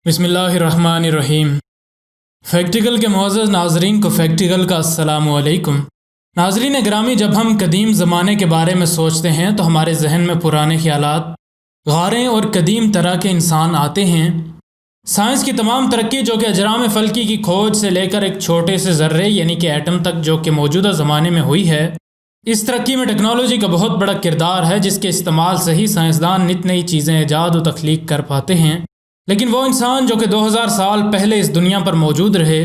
بسم اللہ الرحمن الرحیم۔ فیکٹیکل کے معزز ناظرین کو فیکٹیکل کا السلام علیکم۔ ناظرین گرامی، جب ہم قدیم زمانے کے بارے میں سوچتے ہیں تو ہمارے ذہن میں پرانے خیالات، غاریں اور قدیم طرح کے انسان آتے ہیں۔ سائنس کی تمام ترقی جو کہ اجرام فلکی کی کھوج سے لے کر ایک چھوٹے سے ذرے یعنی کہ ایٹم تک جو کہ موجودہ زمانے میں ہوئی ہے، اس ترقی میں ٹیکنالوجی کا بہت بڑا کردار ہے، جس کے استعمال سے ہی سائنسدان نت نئی چیزیں ایجاد و تخلیق کر پاتے ہیں۔ لیکن وہ انسان جو کہ 2000 سال پہلے اس دنیا پر موجود رہے،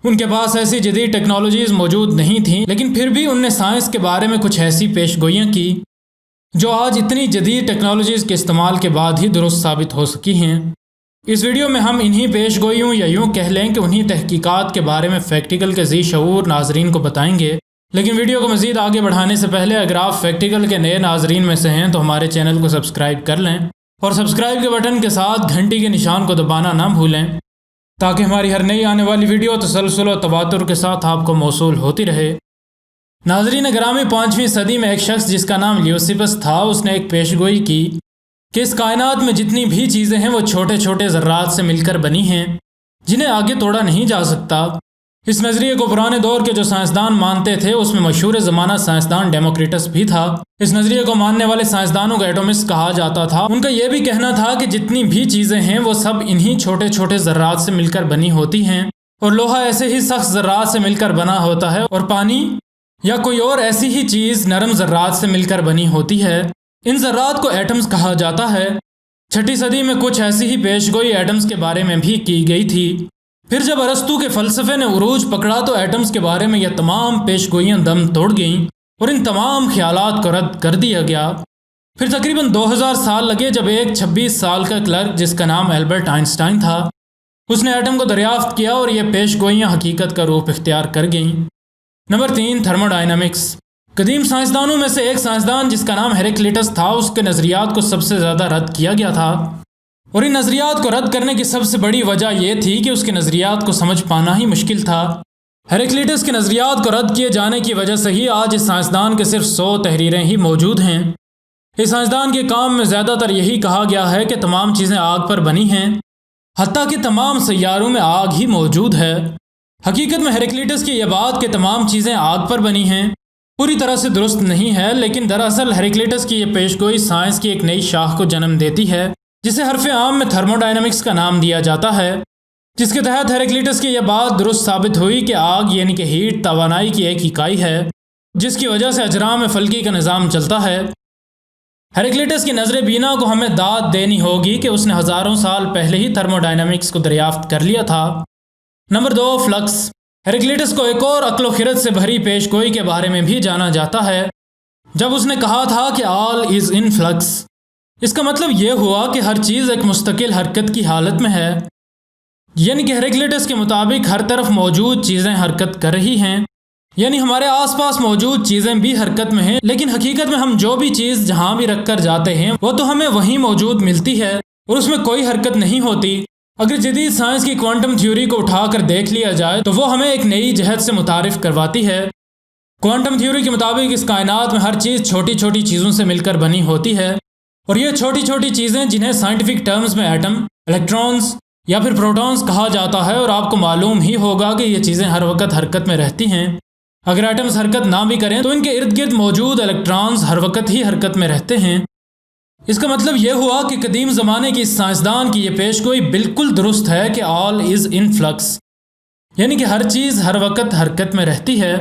ان کے پاس ایسی جدید ٹیکنالوجیز موجود نہیں تھیں، لیکن پھر بھی ان نے سائنس کے بارے میں کچھ ایسی پیش گوئیاں کی جو آج اتنی جدید ٹیکنالوجیز کے استعمال کے بعد ہی درست ثابت ہو سکی ہیں۔ اس ویڈیو میں ہم انہی پیش گوئیوں یا یوں کہہ لیں کہ انہی تحقیقات کے بارے میں فیکٹیکل کے ذی شعور ناظرین کو بتائیں گے۔ لیکن ویڈیو کو مزید آگے بڑھانے سے پہلے اگر آپ فیکٹیکل کے نئے ناظرین میں سے ہیں تو ہمارے چینل کو سبسکرائب کر لیں اور سبسکرائب کے بٹن کے ساتھ گھنٹی کے نشان کو دبانا نہ بھولیں، تاکہ ہماری ہر نئی آنے والی ویڈیو تسلسل و تواتر کے ساتھ آپ کو موصول ہوتی رہے۔ ناظرین گرامی، 5ویں صدی میں ایک شخص جس کا نام لیوسپس تھا، اس نے ایک پیش گوئی کی کہ اس کائنات میں جتنی بھی چیزیں ہیں وہ چھوٹے چھوٹے ذرات سے مل کر بنی ہیں، جنہیں آگے توڑا نہیں جا سکتا۔ اس نظریے کو پرانے دور کے جو سائنسدان مانتے تھے، اس میں مشہور زمانہ سائنسدان ڈیموکریٹس بھی تھا۔ اس نظریے کو ماننے والے سائنسدانوں کو ایٹمسٹ کہا جاتا تھا۔ ان کا یہ بھی کہنا تھا کہ جتنی بھی چیزیں ہیں وہ سب انہی چھوٹے چھوٹے ذرات سے مل کر بنی ہوتی ہیں، اور لوہا ایسے ہی سخت ذرات سے مل کر بنا ہوتا ہے، اور پانی یا کوئی اور ایسی ہی چیز نرم ذرات سے مل کر بنی ہوتی ہے۔ ان ذرات کو ایٹمز کہا جاتا ہے۔ 6 صدی میں کچھ ایسی ہی پیش گوئی ایٹمز کے بارے میں بھی کی گئی تھی۔ پھر جب ارسطو کے فلسفے نے عروج پکڑا تو ایٹمز کے بارے میں یہ تمام پیش گوئیاں دم توڑ گئیں اور ان تمام خیالات کو رد کر دیا گیا۔ پھر تقریباً 2000 سال لگے جب ایک 26 سال کا کلرک جس کا نام البرٹ آئنسٹائن تھا، اس نے ایٹم کو دریافت کیا اور یہ پیش گوئیاں حقیقت کا روپ اختیار کر گئیں۔ Number 3، thermodynamics. قدیم سائنسدانوں میں سے ایک سائنسدان جس کا نام ہیراکلیٹس تھا، اس کے نظریات کو سب سے زیادہ رد کیا گیا تھا، اور ان نظریات کو رد کرنے کی سب سے بڑی وجہ یہ تھی کہ اس کے نظریات کو سمجھ پانا ہی مشکل تھا۔ ہیراکلیٹس کے نظریات کو رد کیے جانے کی وجہ سے ہی آج اس سائنسدان کے صرف 100 تحریریں ہی موجود ہیں۔ اس سائنسدان کے کام میں زیادہ تر یہی کہا گیا ہے کہ تمام چیزیں آگ پر بنی ہیں، حتیٰ کہ تمام سیاروں میں آگ ہی موجود ہے۔ حقیقت میں ہیراکلیٹس کی یہ بات کہ تمام چیزیں آگ پر بنی ہیں پوری طرح سے درست نہیں ہے، لیکن دراصل ہیراکلیٹس کی یہ پیش گوئی سائنس کی ایک نئی شاخ کو جنم دیتی ہے، جسے حرف عام میں تھرموڈائنامکس کا نام دیا جاتا ہے، جس کے تحت ہیراکلیٹس کی یہ بات درست ثابت ہوئی کہ آگ یعنی کہ ہیٹ توانائی کی ایک اکائی ہے، جس کی وجہ سے اجرام فلکی کا نظام چلتا ہے۔ ہیراکلیٹس کی نظر بینا کو ہمیں داد دینی ہوگی کہ اس نے ہزاروں سال پہلے ہی تھرموڈائنامکس کو دریافت کر لیا تھا۔ Number 2، flicks. ہیراکلیٹس کو ایک اور عقل و خرد سے بھری پیش گوئی کے بارے میں بھی جانا جاتا ہے، جب اس نے کہا تھا کہ آل از ان فلکس۔ اس کا مطلب یہ ہوا کہ ہر چیز ایک مستقل حرکت کی حالت میں ہے، یعنی کہ ہیراکلیٹس کے مطابق ہر طرف موجود چیزیں حرکت کر رہی ہیں، یعنی ہمارے آس پاس موجود چیزیں بھی حرکت میں ہیں، لیکن حقیقت میں ہم جو بھی چیز جہاں بھی رکھ کر جاتے ہیں وہ تو ہمیں وہیں موجود ملتی ہے اور اس میں کوئی حرکت نہیں ہوتی۔ اگر جدید سائنس کی کوانٹم تھیوری کو اٹھا کر دیکھ لیا جائے تو وہ ہمیں ایک نئی جہت سے متعارف کرواتی ہے۔ کوانٹم تھیوری کے مطابق اس کائنات میں ہر چیز چھوٹی چھوٹی چیزوں سے مل کر بنی ہوتی ہے، اور یہ چھوٹی چھوٹی چیزیں جنہیں سائنٹیفک ٹرمز میں ایٹم، الیکٹرونز یا پھر پروٹونز کہا جاتا ہے، اور آپ کو معلوم ہی ہوگا کہ یہ چیزیں ہر وقت حرکت میں رہتی ہیں۔ اگر ایٹمز حرکت نہ بھی کریں تو ان کے ارد گرد موجود الیکٹرونز ہر وقت ہی حرکت میں رہتے ہیں۔ اس کا مطلب یہ ہوا کہ قدیم زمانے کی اس سائنسدان کی یہ پیش گوئی بالکل درست ہے کہ آل از ان فلکس، یعنی کہ ہر چیز ہر وقت حرکت میں رہتی ہے۔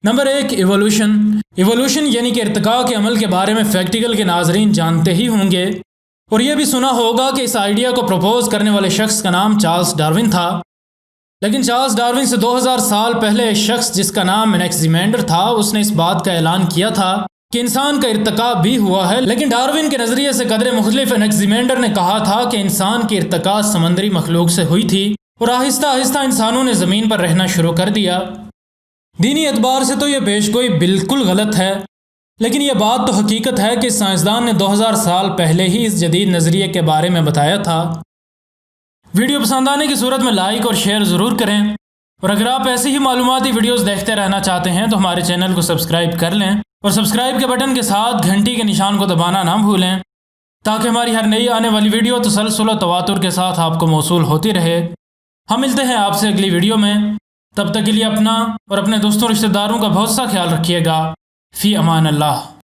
Number 1، evolution. ایوولوشن یعنی کہ ارتقاء کے عمل کے بارے میں فیکٹیکل کے ناظرین جانتے ہی ہوں گے، اور یہ بھی سنا ہوگا کہ اس آئیڈیا کو پروپوز کرنے والے شخص کا نام چارلس ڈارون تھا۔ لیکن چارلس ڈارون سے 2000 سال پہلے ایک شخص جس کا نام انیکزیمینڈر تھا، اس نے اس بات کا اعلان کیا تھا کہ انسان کا ارتقاء بھی ہوا ہے، لیکن ڈارون کے نظریے سے قدرے مختلف۔ انیکزیمینڈر نے کہا تھا کہ انسان کی ارتقاء سمندری مخلوق سے ہوئی تھی، اور آہستہ آہستہ انسانوں نے زمین پر رہنا شروع کر دیا۔ دینی اعتبار سے تو یہ پیش گوئی بالکل غلط ہے، لیکن یہ بات تو حقیقت ہے کہ سائنسدان نے 2000 سال پہلے ہی اس جدید نظریے کے بارے میں بتایا تھا۔ ویڈیو پسند آنے کی صورت میں لائک اور شیئر ضرور کریں، اور اگر آپ ایسی ہی معلوماتی ویڈیوز دیکھتے رہنا چاہتے ہیں تو ہمارے چینل کو سبسکرائب کر لیں، اور سبسکرائب کے بٹن کے ساتھ گھنٹی کے نشان کو دبانا نہ بھولیں، تاکہ ہماری ہر نئی آنے والی ویڈیو تسلسل و تواتر کے ساتھ آپ کو موصول ہوتی رہے۔ ہم ملتے ہیں آپ سے اگلی ویڈیو میں، تب تک کے لیے اپنا اور اپنے دوستوں رشتہ داروں کا بہت سا خیال رکھیے گا۔ فی امان اللہ۔